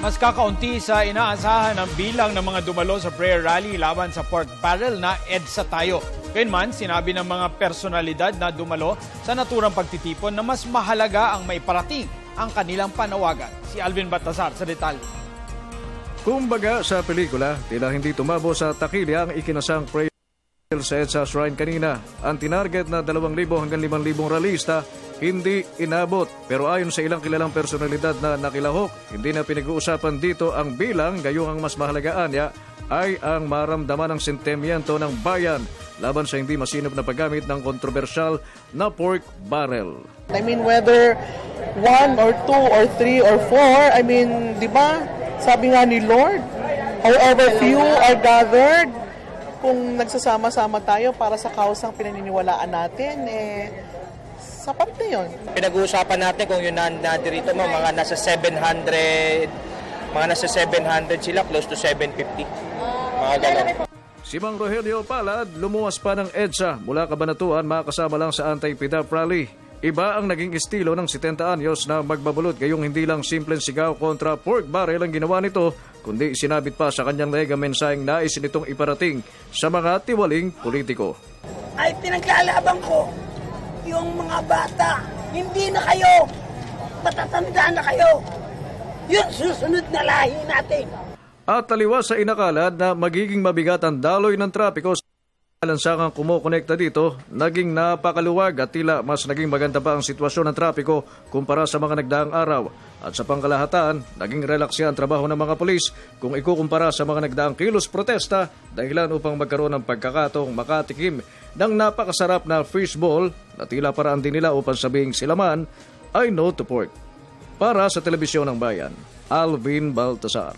Mas kakaunti sa inaasahan ang bilang ng mga dumalo sa prayer rally laban sa pork barrel na EDSA Tayo. Gayunman, sinabi ng mga personalidad na dumalo sa naturang pagtitipon na mas mahalaga ang maiparating ang kanilang panawagan. Si Alvin Baltasar sa detalye. Kumbaga sa pelikula, tila hindi tumabo sa takilya ang ikinasang prayer sa EDSA Shrine kanina. Ang tinarget na 2,000 hanggang 5,000 ralista hindi inabot. Pero ayon sa ilang kilalang personalidad na nakilahok, hindi na pinag-uusapan dito ang bilang, gayong ang mas mahalagaan niya ay ang maramdaman ng sentimiento ng bayan laban sa hindi masinop na paggamit ng kontrobersyal na pork barrel. I mean, whether 1 or 2 or 3 or 4, I mean, di ba, sabi nga ni Lord, however few are gathered, kung nagsasama-sama tayo para sa kausang pinaniniwalaan natin, sapat na yun. Pinag-uusapan natin kung yun nadirito mo, mga nasa 700 sila, close to 750. Mga ganun. Si Mang Rogelio Palad, lumuwas pa ng EDSA mula Cabanatuan, makasama lang sa anti-PDAP rally. Iba ang naging estilo ng 70 anyos na magbabulot, gayong hindi lang simpleng sigaw kontra pork barrel ang ginawa nito, kundi sinabit pa sa kanyang lega mensaheng nais nitong iparating sa mga tiwaling politiko. Ay pinaglalaban ko yung mga bata, hindi na kayo, matatanda na kayo. Yun susunod na lahi natin. At taliwas sa inakalad na magiging mabigat ang daloy ng trapiko sa lansakang kumukonekta dito, naging napakaluwag at tila mas naging maganda pa ang sitwasyon ng trapiko kumpara sa mga nagdaang araw. At sa pangkalahatan, naging relaksya ang trabaho ng mga pulis kung ikukumpara sa mga nagdaang kilos protesta, dahilan upang magkaroon ng pagkakataong makatikim ng napakasarap na fishball na tila paraan din nila upang sabihing sila man ay no to pork. Para sa Telebisyon ng Bayan, Alvin Baltasar.